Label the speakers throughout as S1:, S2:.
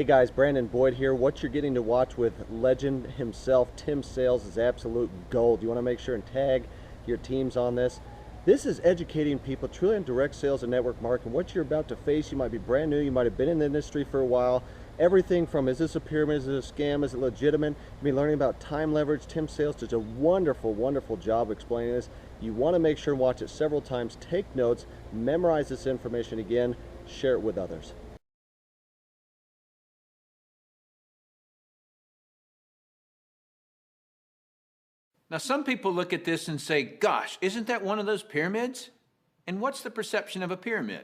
S1: Hey guys, Brandon Boyd here. What you're getting to watch with legend himself, Tim Sales, is absolute gold. You want to make sure and tag your teams on this. This is educating people truly on direct sales and network marketing. What you're about to face, you might be brand new, you might have been in the industry for a while. Everything from, is this a pyramid, is it a scam, is it legitimate? You'll be learning about time leverage. Tim Sales does a wonderful, wonderful job explaining this. You want to make sure and watch it several times, take notes, memorize this information again, share it with others.
S2: Now, some people look at this and say, gosh, isn't that one of those pyramids? And what's the perception of a pyramid?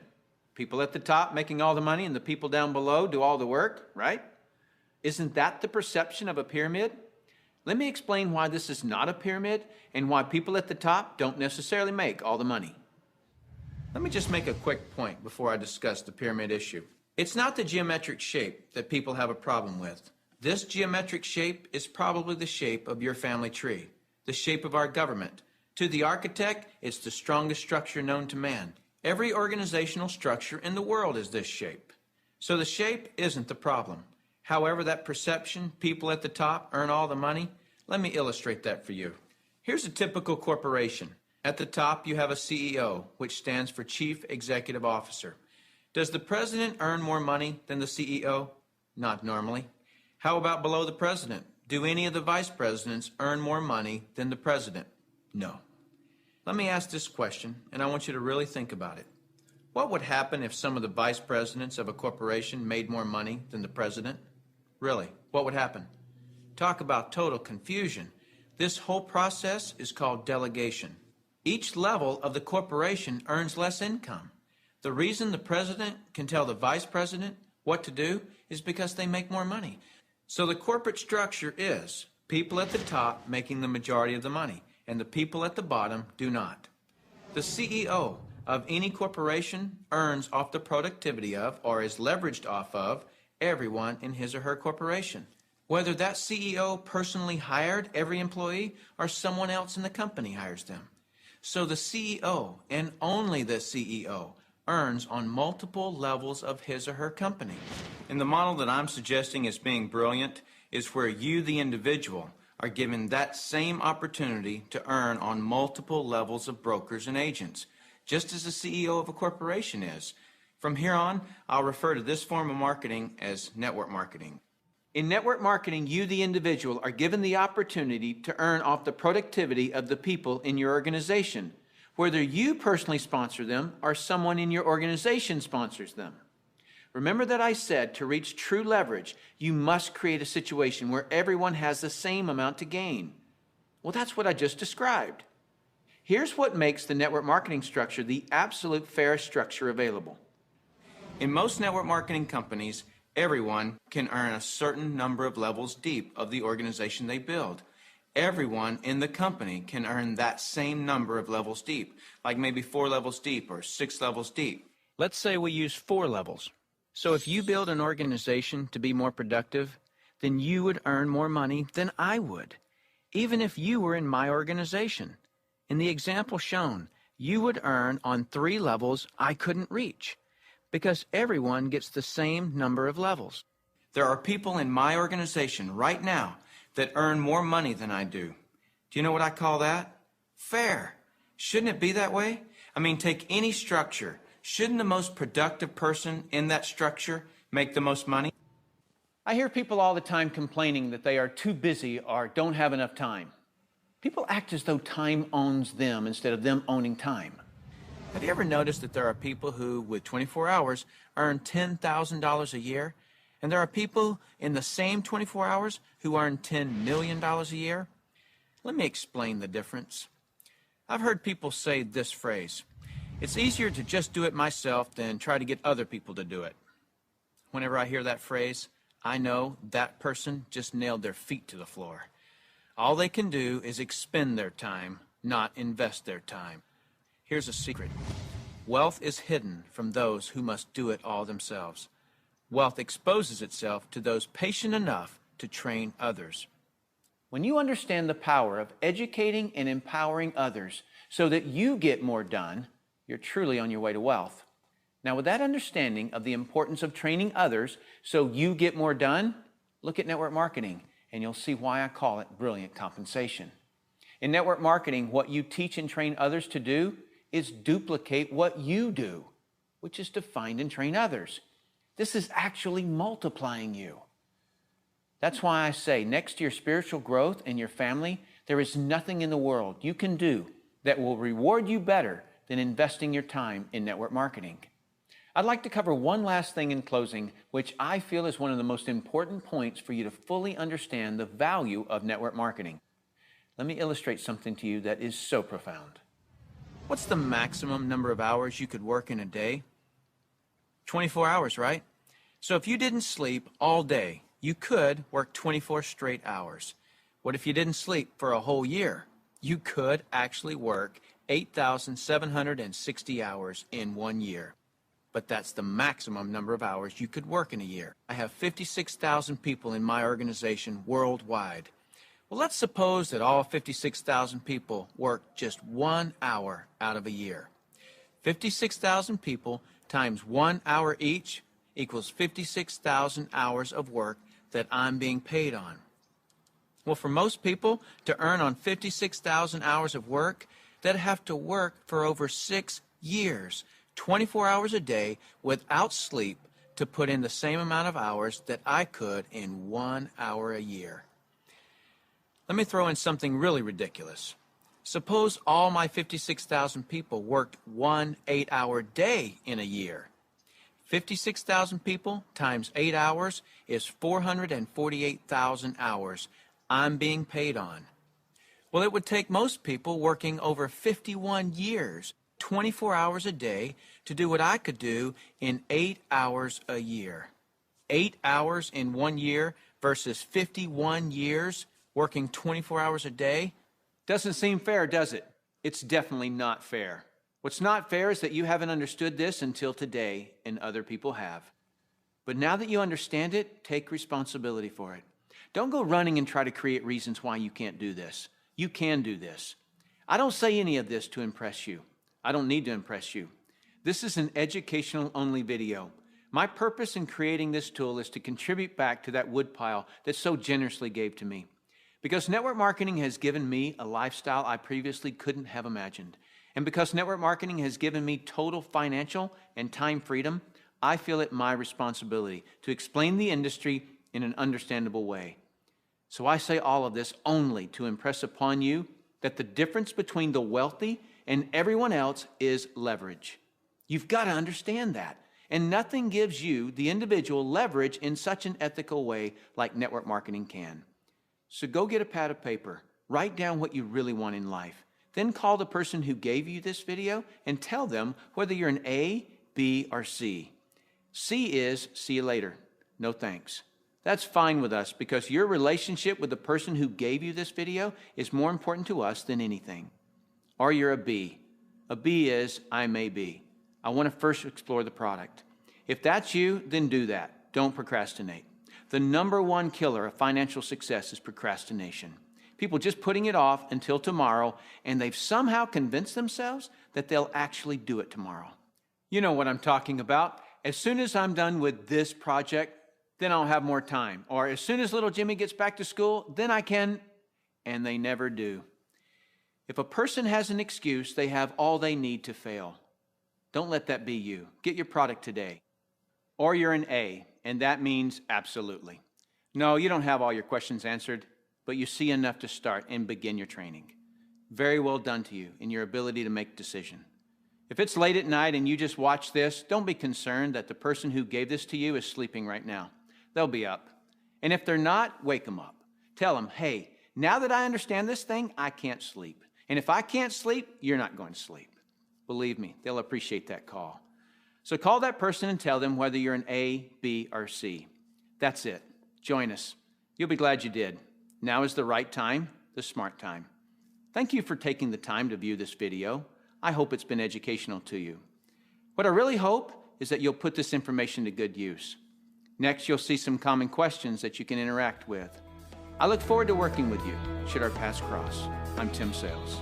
S2: People at the top making all the money and the people down below do all the work, right? Isn't that the perception of a pyramid? Let me explain why this is not a pyramid and why people at the top don't necessarily make all the money. Let me just make a quick point before I discuss the pyramid issue. It's not the geometric shape that people have a problem with. This geometric shape is probably the shape of your family tree, the shape of our government. To the architect, it's the strongest structure known to man. Every organizational structure in the world is this shape. So the shape isn't the problem. However, that perception, people at the top earn all the money, let me illustrate that for you. Here's a typical corporation. At the top, you have a CEO, which stands for Chief Executive Officer. Does the president earn more money than the CEO? Not normally. How about below the president? Do any of the vice presidents earn more money than the president? No. Let me ask this question, and I want you to really think about it. What would happen if some of the vice presidents of a corporation made more money than the president? Really, what would happen? Talk about total confusion. This whole process is called delegation. Each level of the corporation earns less income. The reason the president can tell the vice president what to do is because they make more money. So the corporate structure is people at the top making the majority of the money, and the people at the bottom do not. The CEO of any corporation earns off the productivity of, or is leveraged off of, everyone in his or her corporation. Whether that CEO personally hired every employee or someone else in the company hires them. So the CEO, and only the CEO, earns on multiple levels of his or her company. And the model that I'm suggesting as being brilliant is where you, the individual, are given that same opportunity to earn on multiple levels of brokers and agents, just as the CEO of a corporation is. From here on, I'll refer to this form of marketing as network marketing. In network marketing, you, the individual, are given the opportunity to earn off the productivity of the people in your organization, whether you personally sponsor them or someone in your organization sponsors them. Remember that I said to reach true leverage, you must create a situation where everyone has the same amount to gain. Well, that's what I just described. Here's what makes the network marketing structure the absolute fairest structure available. In most network marketing companies, everyone can earn a certain number of levels deep of the organization they build. Everyone in the company can earn that same number of levels deep, like maybe 4 levels deep or 6 levels deep. Let's say we use 4 levels. So if you build an organization to be more productive, then you would earn more money than I would, even if you were in my organization. In the example shown, you would earn on 3 levels I couldn't reach, because everyone gets the same number of levels. There are people in my organization right now that earn more money than I do. Do you know what I call that? Fair. Shouldn't it be that way? I mean, take any structure. Shouldn't the most productive person in that structure make the most money? I hear people all the time complaining that they are too busy or don't have enough time. People act as though time owns them instead of them owning time. Have you ever noticed that there are people who, with 24 hours, earn $10,000 a year? And there are people in the same 24 hours who earn $10 million a year? Let me explain the difference. I've heard people say this phrase, "It's easier to just do it myself than try to get other people to do it." Whenever I hear that phrase, I know that person just nailed their feet to the floor. All they can do is expend their time, not invest their time. Here's a secret. Wealth is hidden from those who must do it all themselves. Wealth exposes itself to those patient enough to train others. When you understand the power of educating and empowering others so that you get more done, you're truly on your way to wealth. Now, with that understanding of the importance of training others so you get more done, look at network marketing and you'll see why I call it brilliant compensation. In network marketing, what you teach and train others to do is duplicate what you do, which is to find and train others. This is actually multiplying you. That's why I say next to your spiritual growth and your family, there is nothing in the world you can do that will reward you better than investing your time in network marketing. I'd like to cover one last thing in closing, which I feel is one of the most important points for you to fully understand the value of network marketing. Let me illustrate something to you that is so profound. What's the maximum number of hours you could work in a day? 24 hours, right? So if you didn't sleep all day, you could work 24 straight hours. What if you didn't sleep for a whole year? You could actually work 8,760 hours in 1 year. But that's the maximum number of hours you could work in a year. I have 56,000 people in my organization worldwide. Well, let's suppose that all 56,000 people work just 1 hour out of a year. 56,000 people times 1 hour each equals 56,000 hours of work that I'm being paid on. Well, for most people to earn on 56,000 hours of work, they'd have to work for over 6 years, 24 hours a day without sleep to put in the same amount of hours that I could in 1 hour a year. Let me throw in something really ridiculous. Suppose all my 56,000 people worked 1 8-hour day in a year. 56,000 people times 8 hours is 448,000 hours I'm being paid on. Well, it would take most people working over 51 years, 24 hours a day, to do what I could do in 8 hours a year. 8 hours in 1 year versus 51 years working 24 hours a day? Doesn't seem fair, does it? It's definitely not fair. What's not fair is that you haven't understood this until today, and other people have. But now that you understand it, take responsibility for it. Don't go running and try to create reasons why you can't do this. You can do this. I don't say any of this to impress you. I don't need to impress you. This is an educational-only video. My purpose in creating this tool is to contribute back to that woodpile that so generously gave to me. Because network marketing has given me a lifestyle I previously couldn't have imagined. And because network marketing has given me total financial and time freedom, I feel it my responsibility to explain the industry in an understandable way. So I say all of this only to impress upon you that the difference between the wealthy and everyone else is leverage. You've got to understand that. And nothing gives you, the individual, leverage in such an ethical way like network marketing can. So go get a pad of paper, write down what you really want in life. Then call the person who gave you this video and tell them whether you're an A, B, or C. C is see you later. No thanks. That's fine with us because your relationship with the person who gave you this video is more important to us than anything. Or you're a B. A B is I may be. I want to first explore the product. If that's you, then do that. Don't procrastinate. The number one killer of financial success is procrastination. People just putting it off until tomorrow, and they've somehow convinced themselves that they'll actually do it tomorrow. You know what I'm talking about. As soon as I'm done with this project, then I'll have more time. Or as soon as little Jimmy gets back to school, then I can, and they never do. If a person has an excuse, they have all they need to fail. Don't let that be you. Get your product today. Or you're an A, and that means absolutely. No, you don't have all your questions answered, but you see enough to start and begin your training. Very well done to you in your ability to make a decision. If it's late at night and you just watch this, don't be concerned that the person who gave this to you is sleeping right now. They'll be up. And if they're not, wake them up. Tell them, hey, now that I understand this thing, I can't sleep. And if I can't sleep, you're not going to sleep. Believe me, they'll appreciate that call. So call that person and tell them whether you're an A, B, or C. That's it. Join us. You'll be glad you did. Now is the right time, the smart time. Thank you for taking the time to view this video. I hope it's been educational to you. What I really hope is that you'll put this information to good use. Next, you'll see some common questions that you can interact with. I look forward to working with you, should our paths cross. I'm Tim Sales.